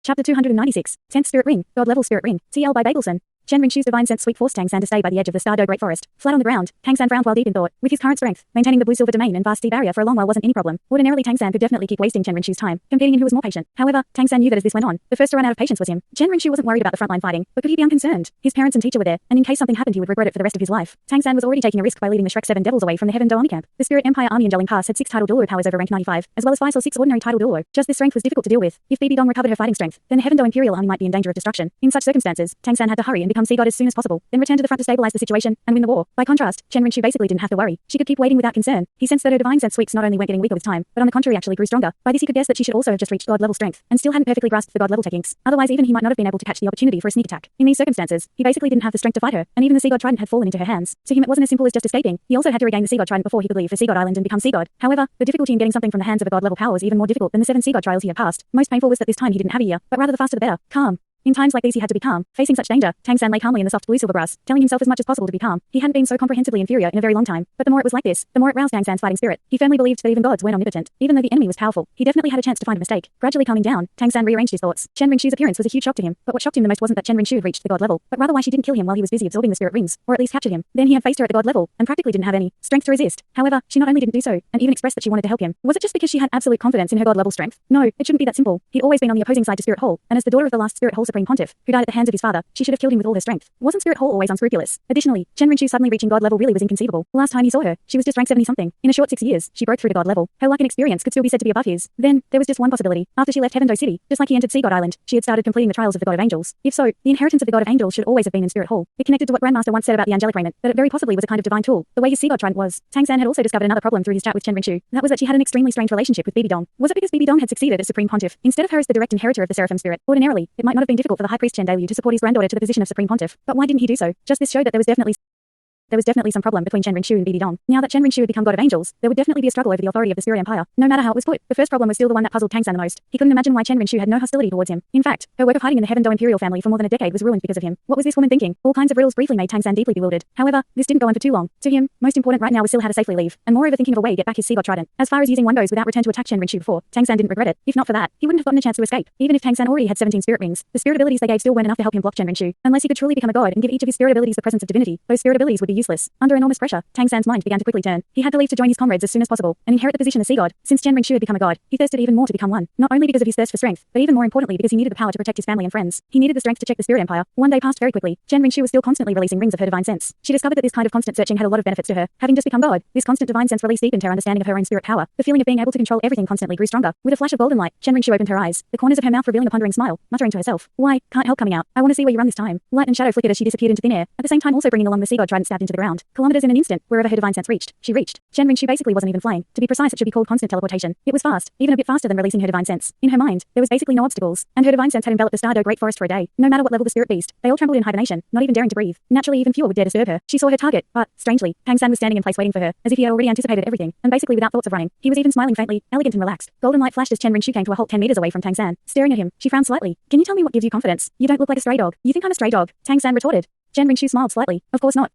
Chapter 296, 10th Spirit Ring, God Level Spirit Ring, TL by Babelson. Chen Rinchu's divine sense sweep forced Tang San to stay by the edge of the Stardow Great Forest. Flat on the ground, Tang San frowned while deep in thought. With his current strength, maintaining the blue-silver domain and vast sea barrier for a long while wasn't any problem. Ordinarily Tang San could definitely keep wasting Chen Rinchu's time, competing in who was more patient. However, Tang San knew that as this went on, the first to run out of patience was him. Chen Rinchu wasn't worried about the frontline fighting, but could he be unconcerned? His parents and teacher were there, and in case something happened he would regret it for the rest of his life. Tang San was already taking a risk by leading the Shrek 7 devils away from the Heaven Do Army camp. The Spirit Empire Army in Jelling Pass had 6 title Douluo powers over rank 95, as well as 5 or 6 ordinary title Douluo. Just this strength was difficult to deal with. If Bibi Dong recovered her fighting strength, then the Heaven Do Imperial Army might be in danger of destruction. In such circumstances, Tang San had to hurry and become sea god as soon as possible, then return to the front to stabilize the situation and win the war. By contrast, Chen Rinchu basically didn't have to worry. She could keep waiting without concern. He sensed that her divine sense sweeps not only weren't getting weaker with time, but on the contrary actually grew stronger. By this he could guess that she should also have just reached god level strength, and still hadn't perfectly grasped the god level techniques. Otherwise even he might not have been able to catch the opportunity for a sneak attack. In these circumstances, he basically didn't have the strength to fight her, and even the sea god trident had fallen into her hands. To him it wasn't as simple as just escaping. He also had to regain the sea god trident before he could leave for Sea God Island and become sea god. However, the difficulty in getting something from the hands of a god level power was even more difficult than the 7 sea god trials he had passed. Most painful was that this time he didn't have a year, but rather the faster the better. Calm. In times like these he had to be calm. Facing such danger, Tang San lay calmly in the soft blue silver grass, telling himself as much as possible to be calm. He hadn't been so comprehensively inferior in a very long time, but the more it was like this, the more it roused Tang San's fighting spirit. He firmly believed that even gods weren't omnipotent. Even though the enemy was powerful, he definitely had a chance to find a mistake. Gradually calming down, Tang San rearranged his thoughts. Chen Rinchu's appearance was a huge shock to him, but what shocked him the most wasn't that Chen Rinchu had reached the god level, but rather why she didn't kill him while he was busy absorbing the spirit rings, or at least captured him. Then he had faced her at the god level, and practically didn't have any strength to resist. However, she not only didn't do so, and even expressed that she wanted to help him. Was it just because she had absolute confidence in her god level strength? No, it shouldn't be that simple. He'd always been on the opposing side to Spirit Hall, and as the daughter of the last Spirit Hall Supreme Pontiff, who died at the hands of his father, she should have killed him with all her strength. Wasn't Spirit Hall always unscrupulous? Additionally, Chen Rinchu suddenly reaching god level really was inconceivable. Last time he saw her, she was just rank 70-something. In a short 6 years, she broke through to god level. Her luck and experience could still be said to be above his. Then, there was just one possibility. After she left Heaven Do City, just like he entered Sea God Island, she had started completing the trials of the God of Angels. If so, the inheritance of the God of Angels should always have been in Spirit Hall. It connected to what Grandmaster once said about the angelic raiment, that it very possibly was a kind of divine tool, the way his sea god trident was. Tang San had also discovered another problem through his chat with Chen Rinchu. That was that she had an extremely strained relationship with Bibi Dong. Was it because Bibi Dong had succeeded as Supreme Pontiff, instead of her as the direct inheritor of the Seraphim Spirit? Ordinarily, it might not have been difficult for the High Priest Chen Dalu to support his granddaughter to the position of Supreme Pontiff, but why didn't he do so? Just this showed that there was definitely some problem between Chen Rinchu and Bibi Dong. Now that Chen Rinchu had become God of Angels, there would definitely be a struggle over the authority of the Spirit Empire. No matter how it was put, the first problem was still the one that puzzled Tang San the most. He couldn't imagine why Chen Rinchu had no hostility towards him. In fact, her work of hiding in the Heaven Do Imperial family for more than a decade was ruined because of him. What was this woman thinking? All kinds of riddles briefly made Tang San deeply bewildered. However, this didn't go on for too long. To him, most important right now was still how to safely leave, and moreover thinking of a way to get back his sea god trident. As far as using one goes without return to attack Chen Rinchu before, Tang San didn't regret it. If not for that, he wouldn't have gotten a chance to escape. Even if Tang San already had 17 spirit rings, the spirit abilities they gave still weren't enough to help him block Chen Rinchu. Unless he could truly become a god and give each of his spirit abilities the presence of divinity, those spirit abilities would be useless. Under enormous pressure, Tang San's mind began to quickly turn. He had to leave to join his comrades as soon as possible and inherit the position as sea god. Since Chen Rinchu had become a god, he thirsted even more to become one. Not only because of his thirst for strength, but even more importantly because he needed the power to protect his family and friends. He needed the strength to check the Spirit Empire. One day passed very quickly. Chen Rinchu was still constantly releasing rings of her divine sense. She discovered that this kind of constant searching had a lot of benefits to her. Having just become god, this constant divine sense release deepened her understanding of her own spirit power. The feeling of being able to control everything constantly grew stronger. With a flash of golden light, Chen Rinchu opened her eyes, the corners of her mouth revealing a pondering smile, muttering to herself, "Why, can't help coming out. I want to see where you run this time." Light and shadow flickered as she disappeared into thin air, at the same time also bringing along the sea god trident stabbed into the ground. Kilometers in an instant, wherever her divine sense reached, she reached. Chen Rinchu basically wasn't even flying. To be precise, it should be called constant teleportation. It was fast, even a bit faster than releasing her divine sense. In her mind, there was basically no obstacles, and her divine sense had enveloped the Stardow Great Forest for a day. No matter what level the spirit beast, they all trembled in hibernation, not even daring to breathe. Naturally, even fewer would dare disturb her. She saw her target, but, strangely, Tang San was standing in place waiting for her, as if he had already anticipated everything, and basically without thoughts of running. He was even smiling faintly, elegant and relaxed. Golden light flashed as Chen Rinchu came to a halt 10 meters away from Tang San. Staring at him, she frowned slightly. "Can you tell me what gives you confidence? You don't look like a stray dog." "You think I'm a stray dog?" Tang San retorted. Chen Rinchu smiled slightly. "Of course not.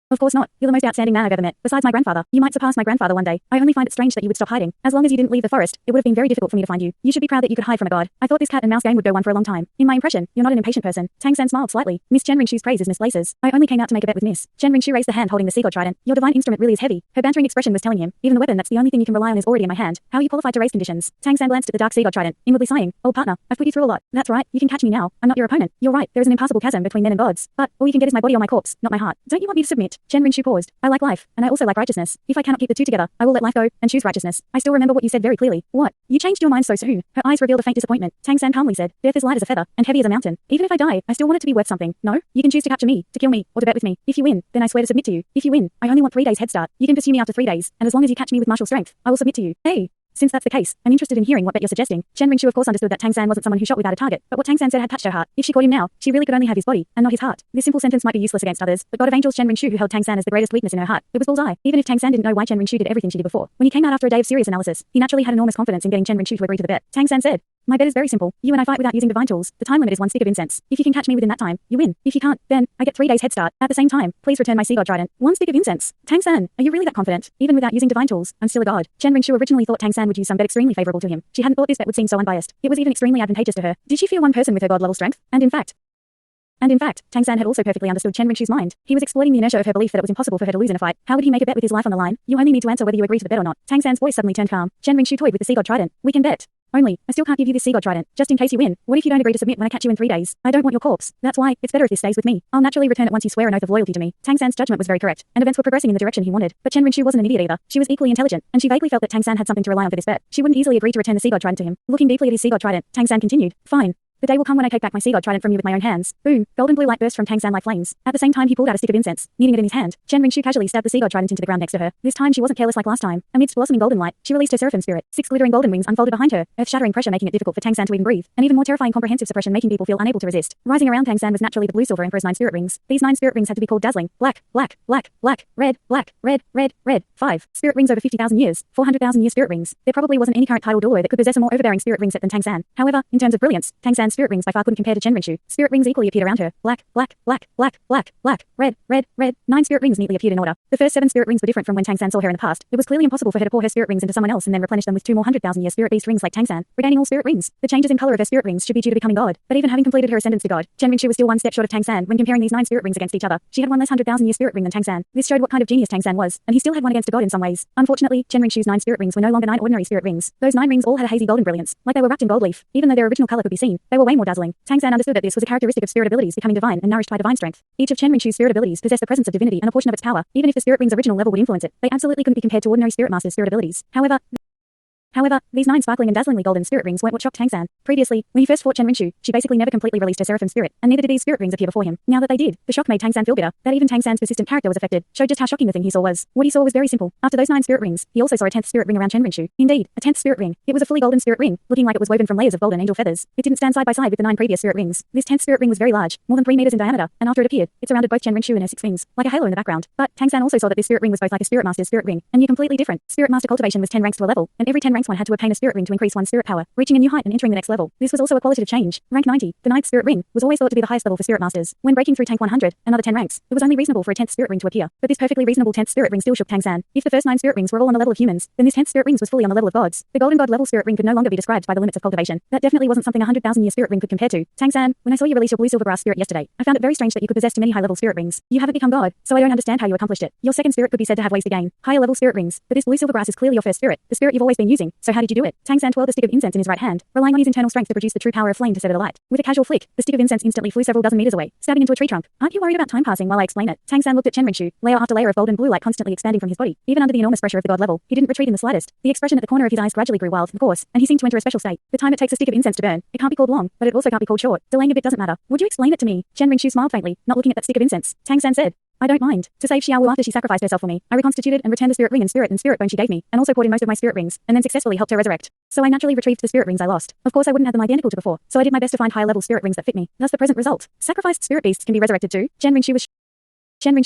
Of course not. You're the most outstanding man I've ever met, besides my grandfather. You might surpass my grandfather one day. I only find it strange that you would stop hiding. As long as you didn't leave the forest, it would have been very difficult for me to find you. You should be proud that you could hide from a god. I thought this cat and mouse game would go on for a long time. In my impression, you're not an impatient person." Tang San smiled slightly. "Miss Chen Rinchu's praise is misplaces. I only came out to make a bet with Miss." Chen Rinchu raised the hand holding the sea god trident. "Your divine instrument really is heavy." Her bantering expression was telling him, "Even the weapon that's the only thing you can rely on is already in my hand. How are you qualified to raise conditions?" Tang San glanced at the dark sea god trident, inwardly sighing, "Old partner, I've put you through a lot. That's right, you can catch me now. I'm not your opponent. You're right, there is an impassable chasm between men and gods. But all you can get is my body or my corpse, not my heart. Don't you want me to submit?" Chen Rinchu paused. "I like life, and I also like righteousness. If I cannot keep the two together, I will let life go and choose righteousness." "I still remember what you said very clearly." "What? You changed your mind so soon?" Her eyes revealed a faint disappointment. Tang San calmly said, "Death is light as a feather and heavy as a mountain. Even if I die, I still want it to be worth something. No? You can choose to capture me, to kill me, or to bet with me. If you win, then I swear to submit to you. If you win, I only want 3 days head start. You can pursue me after 3 days, and as long as you catch me with martial strength, I will submit to you." "Hey. Since that's the case, I'm interested in hearing what bet you're suggesting." Chen Rinchu of course understood that Tang San wasn't someone who shot without a target, but what Tang San said had touched her heart. If she caught him now, she really could only have his body, and not his heart. This simple sentence might be useless against others, but God of Angels Chen Rinchu who held Tang San as the greatest weakness in her heart. It was bullseye. Even if Tang San didn't know why Chen Rinchu did everything she did before, when he came out after a day of serious analysis, he naturally had enormous confidence in getting Chen Rinchu to agree to the bet. Tang San said, My bet is very simple. You and I fight without using divine tools. The time limit is 1 stick of incense. If you can catch me within that time, you win. If you can't, then I get 3 days head start. At the same time, please return my sea god trident. 1 stick of incense. Tang San, are you really that confident? Even without using divine tools, I'm still a god. Chen Ringshu originally thought Tang San would use some bet extremely favorable to him. She hadn't thought this bet would seem so unbiased. It was even extremely advantageous to her. Did she fear one person with her god level strength? And in fact, Tang San had also perfectly understood Chen Ringshu's mind. He was exploiting the inertia of her belief that it was impossible for her to lose in a fight. How would he make a bet with his life on the line? You only need to answer whether you agree to the bet or not. Tang San's voice suddenly turned calm. Chen Ringshu toyed with the sea god trident. We can bet. Only, I still can't give you this sea god trident, just in case you win. What if you don't agree to submit when I catch you in 3 days? I don't want your corpse. That's why, it's better if this stays with me. I'll naturally return it once you swear an oath of loyalty to me. Tang San's judgment was very correct, and events were progressing in the direction he wanted. But Chen Ringshu wasn't an idiot either. She was equally intelligent, and she vaguely felt that Tang San had something to rely on for this bet. She wouldn't easily agree to return the sea god trident to him. Looking deeply at his sea god trident, Tang San continued, fine. The day will come when I take back my sea god trident from you with my own hands. Boom, golden blue light burst from Tang San like flames. At the same time he pulled out a stick of incense, kneading it in his hand. Chen Ringshu casually stabbed the sea god trident into the ground next to her. This time she wasn't careless like last time. Amidst blossoming golden light, she released her seraphim spirit. 6 glittering golden wings unfolded behind her, earth-shattering pressure making it difficult for Tang San to even breathe, and even more terrifying comprehensive suppression making people feel unable to resist. Rising around Tang San was naturally the blue silver emperor's 9 spirit rings. These 9 spirit rings had to be called dazzling, black, black, black, black, red, black, red, red, red. 5 spirit rings over 50,000 years, 400,000 year spirit rings. There probably wasn't any current title Douluo that could possess a more overbearing spirit ring set than Tang San. However, in terms of brilliance, Tang San's spirit rings by far couldn't compare to Chen Ringshu. Spirit rings equally appeared around her. Black, black, black, black, black, black, red, red, red. 9 spirit rings neatly appeared in order. The first 7 spirit rings were different from when Tang San saw her in the past. It was clearly impossible for her to pour her spirit rings into someone else and then replenish them with 2 more 100,000 year spirit beast rings like Tang San, regaining all spirit rings. The changes in color of her spirit rings should be due to becoming god. But even having completed her ascendance to god, Chen Ringshu was still 1 step short of Tang San when comparing these 9 spirit rings against each other. She had 1 less 100,000 year spirit ring than Tang San. This showed what kind of genius Tang San was, and he still had 1 against a god in some ways. Unfortunately, Chen Ringshu's 9 spirit rings were no longer 9 ordinary spirit rings. Those 9 rings all had a hazy golden brilliance, like they were wrapped in gold leaf. Even though their original color could be seen, they were way more dazzling. Tang San understood that this was a characteristic of spirit abilities becoming divine and nourished by divine strength. Each of Chen Ringshu's spirit abilities possessed the presence of divinity and a portion of its power. Even if the spirit ring's original level would influence it, they absolutely couldn't be compared to ordinary spirit master's spirit abilities. However, these 9 sparkling and dazzlingly golden spirit rings weren't what shocked Tang San. Previously, when he first fought Chen Ringshu, she basically never completely released her seraphim spirit, and neither did these spirit rings appear before him. Now that they did, the shock made Tang San feel bitter. That even Tang San's persistent character was affected showed just how shocking the thing he saw was. What he saw was very simple. After those 9 spirit rings, he also saw a 10th spirit ring around Chen Ringshu. Indeed, a 10th spirit ring. It was a fully golden spirit ring, looking like it was woven from layers of golden angel feathers. It didn't stand side by side with the 9 previous spirit rings. This 10th spirit ring was very large, more than 3 meters in diameter, and after it appeared, it surrounded both Chen Ringshu and her 6 wings, like a halo in the background. But Tang San also saw that this spirit ring was both like a spirit master's spirit ring, and completely different. Spirit master cultivation was 10 ranks to a level, and every 10 ranks one had to obtain a spirit ring to increase one's spirit power, reaching a new height and entering the next level. This was also a qualitative change. Rank 90, the 9th spirit ring, was always thought to be the highest level for spirit masters. When breaking through tank 100, another 10 ranks, it was only reasonable for a 10th spirit ring to appear. But this perfectly reasonable 10th spirit ring still shook Tang San. If the first 9 spirit rings were all on the level of humans, then this 10th spirit ring was fully on the level of gods. The golden god level spirit ring could no longer be described by the limits of cultivation. That definitely wasn't something a 100,000 year spirit ring could compare to. Tang San, when I saw you release your blue silver brass spirit yesterday, I found it very strange that you could possess too many high level spirit rings. You haven't become god, so I don't understand how you accomplished it. Your second spirit could be said to have wasted gain. Higher level spirit rings, but this blue silver brass is clearly your first spirit, the spirit you've always been using. So how did you do it? Tang San twirled a stick of incense in his right hand, relying on his internal strength to produce the true power of flame to set it alight. With a casual flick, the stick of incense instantly flew several dozen meters away, stabbing into a tree trunk. Aren't you worried about time passing while I explain it? Tang San looked at Chen Ringshu, layer after layer of golden blue light constantly expanding from his body. Even under the enormous pressure of the god level, he didn't retreat in the slightest. The expression at the corner of his eyes gradually grew wild, of course, and he seemed to enter a special state. The time it takes a stick of incense to burn, it can't be called long, but it also can't be called short. Delaying a bit doesn't matter. Would you explain it to me? Chen Ringshu smiled faintly, not looking at that stick of incense. Tang San said, I don't mind. To save Xiaowu after she sacrificed herself for me, I reconstituted and returned the spirit ring and spirit bone she gave me, and also poured in most of my spirit rings, and then successfully helped her resurrect. So I naturally retrieved the spirit rings I lost. Of course I wouldn't have them identical to before, so I did my best to find higher level spirit rings that fit me. Thus the present result. Sacrificed spirit beasts can be resurrected too. Chen Ringshu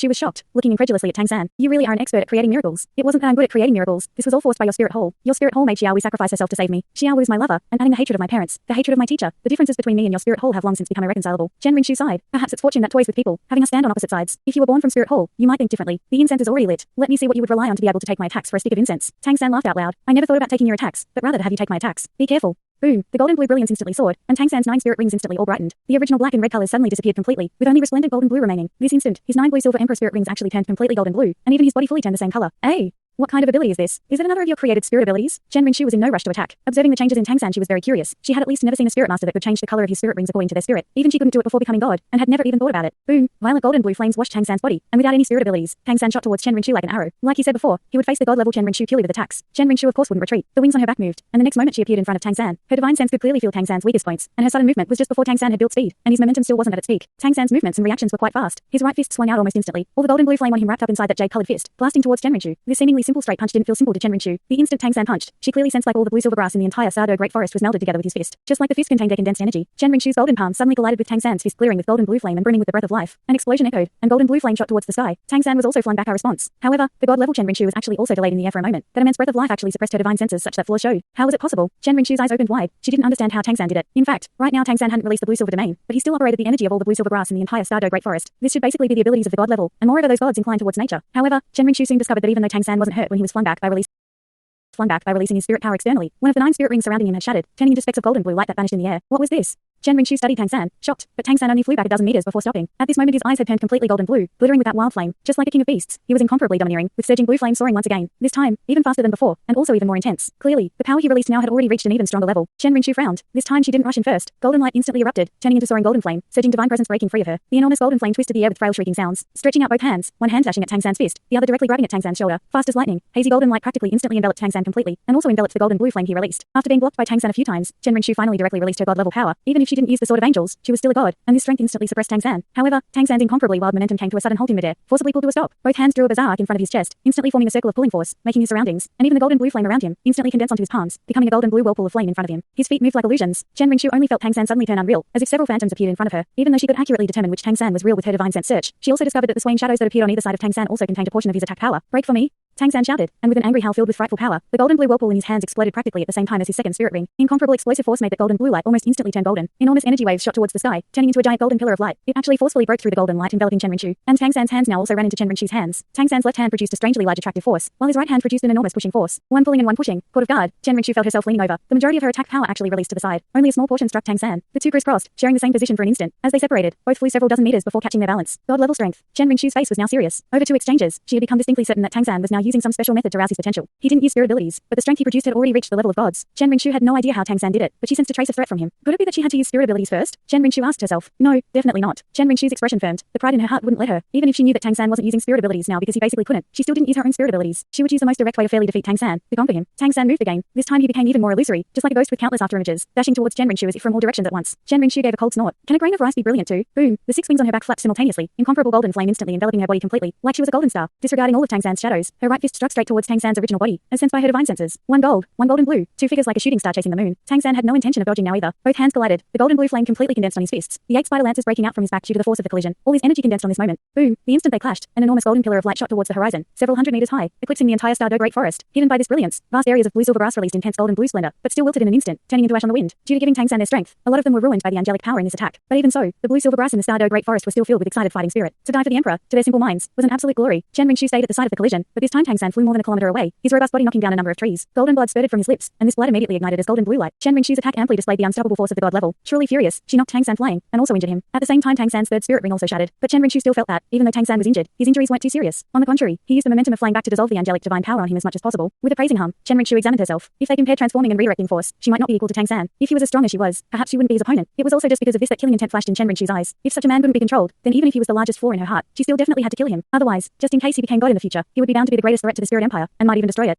was shocked, looking incredulously at Tang San. You really are an expert at creating miracles. It wasn't that I'm good at creating miracles. This was all forced by your spirit hole. Your spirit hole made Xiaowu sacrifice herself to save me. Xiaowu is my lover, and adding the hatred of my parents, the hatred of my teacher. The differences between me and your spirit hole have long since become irreconcilable. Chen Ringshu sighed. Perhaps it's fortune that toys with people, having us stand on opposite sides. If you were born from spirit hole, you might think differently. The incense is already lit. Let me see what you would rely on to be able to take my attacks for a stick of incense. Tang San laughed out loud. I never thought about taking your attacks, but rather to have you take my attacks. Be careful. Boom, the golden blue brilliance instantly soared, and Tang San's 9 spirit rings instantly all brightened. The original black and red colors suddenly disappeared completely, with only resplendent golden blue remaining. This instant, his 9 blue silver emperor spirit rings actually turned completely golden blue, and even his body fully turned the same color. Hey! What kind of ability is this? Is it another of your created spirit abilities? Chen Ringshu was in no rush to attack. Observing the changes in Tang San, she was very curious. She had at least never seen a spirit master that could change the color of his spirit rings according to their spirit. Even she couldn't do it before becoming god, and had never even thought about it. Boom! Violet golden blue flames washed Tang San's body, and without any spirit abilities, Tang San shot towards Chen Ringshu like an arrow. Like he said before, he would face the god level Chen Ringshu purely with attacks. Chen Ringshu of course wouldn't retreat. The wings on her back moved, and the next moment she appeared in front of Tang San. Her divine sense could clearly feel Tang San's weakest points, and her sudden movement was just before Tang San had built speed, and his momentum still wasn't at its peak. Tang San's movements and reactions were quite fast. His right fist swung out almost instantly, all the golden blue flame on him wrapped up inside that jade-colored fist, blasting towards Chen Ringshu. This seemingly simple straight punch didn't feel simple to Chen Rinchu. The instant Tang San punched, she clearly sensed like all the blue silver grass in the entire Sardo Great Forest was melded together with his fist. Just like the fist contained a condensed energy, Chen Rinchu's golden palm suddenly collided with Tang San's fist, clearing with golden blue flame and brimming with the breath of life. An explosion echoed, and golden blue flame shot towards the sky. Tang San was also flung back a response. However, the god-level Chen Rinchu was actually also delayed in the air for a moment. That immense breath of life actually suppressed her divine senses such that flaws showed. How was it possible? Chen Rinchu's eyes opened wide. She didn't understand how Tang San did it. In fact, right now Tang San hadn't released the blue silver domain, but he still operated the energy of all the blue silver grass in the entire Stardo Great Forest. This should basically be the abilities of the god level, and moreover those gods inclined towards nature. However, Chen Rinchu soon discovered that even though Tang San wasn't hurt when he was flung back by releasing his spirit power externally, one of the 9 spirit rings surrounding him had shattered, turning into specks of golden blue light that vanished in the air. What was this? Chen Rinchu studied Tang San, shocked, but Tang San only flew back a dozen meters before stopping. At this moment his eyes had turned completely golden blue, glittering with that wild flame. Just like a king of beasts, he was incomparably domineering, with surging blue flame soaring once again, this time, even faster than before, and also even more intense. Clearly, the power he released now had already reached an even stronger level. Chen Rinchu frowned. This time she didn't rush in first. Golden light instantly erupted, turning into soaring golden flame, surging divine presence breaking free of her. The enormous golden flame twisted the air with frail shrieking sounds, stretching out both hands, one hand dashing at Tang San's fist, the other directly grabbing at Tang San's shoulder. Fast as lightning, hazy golden light practically instantly enveloped Tang San completely, and also enveloped the golden blue flame he released. After being blocked by Tang San a few times, Chen Rinchu finally directly released her god-level power. Even if she didn't use the Sword of Angels, she was still a god, and this strength instantly suppressed Tang San. However, Tang San's incomparably wild momentum came to a sudden halt in midair, forcibly pulled to a stop. Both hands drew a bizarre arc in front of his chest, instantly forming a circle of pulling force, making his surroundings, and even the golden blue flame around him, instantly condensed onto his palms, becoming a golden blue whirlpool of flame in front of him. His feet moved like illusions. Chen Rinchu only felt Tang San suddenly turn unreal, as if several phantoms appeared in front of her. Even though she could accurately determine which Tang San was real with her divine sense search, she also discovered that the swaying shadows that appeared on either side of Tang San also contained a portion of his attack power. Break for me? Tang San shouted, and with an angry howl filled with frightful power, the golden blue whirlpool in his hands exploded practically at the same time as his second spirit ring. Incomparable explosive force made that golden blue light almost instantly turn golden. Enormous energy waves shot towards the sky, turning into a giant golden pillar of light. It actually forcefully broke through the golden light enveloping Chen Rinchu, and Tang San's hands now also ran into Chen Rinchu's hands. Tang San's left hand produced a strangely large attractive force, while his right hand produced an enormous pushing force. One pulling and one pushing. Court of guard. Chen Rinchu felt herself leaning over. The majority of her attack power actually released to the side. Only a small portion struck Tang San. The two crisscrossed, sharing the same position for an instant. As they separated, both flew several dozen meters before catching their balance. God level strength. Chen Rinchu's face was now serious. Over 2 exchanges, she had become distinctly certain that Tang San was now using some special method to rouse his potential. He didn't use spirit abilities, but the strength he produced had already reached the level of gods. Chen Rinchu had no idea how Tang San did it, but she sensed a trace of threat from him. Could it be that she had to use spirit abilities first? Chen Rinchu asked herself. No, definitely not. Chen Rinchu's expression firmed. The pride in her heart wouldn't let her. Even if she knew that Tang San wasn't using spirit abilities now because he basically couldn't, she still didn't use her own spirit abilities. She would use the most direct way to fairly defeat Tang San, to conquer him. Tang San moved again. This time he became even more illusory, just like a ghost with countless afterimages, dashing towards Chen Rinchu as if from all directions at once. Chen Rinchu gave a cold snort. Can a grain of rice be brilliant too? Boom! The 6 wings on her back flapped simultaneously, incomparable golden flame instantly enveloping her body completely, like she was a golden star. Disregarding all of Tang San's shadows, her right fist struck straight towards Tang San's original body, as sensed by her divine senses. One gold, one golden blue, 2 figures like a shooting star chasing the moon. Tang San had no intention of dodging now either. Both hands collided. The golden blue flame completely condensed on his fists, the 8 spider lances breaking out from his back due to the force of the collision. All his energy condensed on this moment. Boom! The instant they clashed, an enormous golden pillar of light shot towards the horizon, several hundred meters high, eclipsing the entire Stardo Great Forest. Hidden by this brilliance, vast areas of blue silver grass released intense golden blue splendor, but still wilted in an instant, turning into ash on the wind. Due to giving Tang San their strength, a lot of them were ruined by the angelic power in this attack. But even so, the blue silver grass in the Stardo Great Forest was still filled with excited fighting spirit. To die for the emperor, to their simple minds, was an absolute glory. Chen Rinchu stayed at the site of the collision, but this time Tang San flew more than a kilometer away, his robust body knocking down a number of trees. Golden blood spurted from his lips, and this blood immediately ignited as golden blue light. Chen Rinchu's attack amply displayed the unstoppable force of the god level. Truly furious, she knocked Tang San flying, and also injured him. At the same time Tang San's third spirit ring also shattered, but Chen Rinchu still felt that, even though Tang San was injured, his injuries weren't too serious. On the contrary, he used the momentum of flying back to dissolve the angelic divine power on him as much as possible. With a praising hum, Chen Rinchu examined herself. If they compared transforming and redirecting force, she might not be equal to Tang San. If he was as strong as she was, perhaps she wouldn't be his opponent. It was also just because of this that killing intent flashed in Chen Rinchu's eyes. If such a man couldn't be controlled, then even if he was the largest flaw in her heart, she still definitely had to kill him. Otherwise, just in case he became god in the future, he would be bound to be the greatest threat to the spirit empire, and might even destroy it.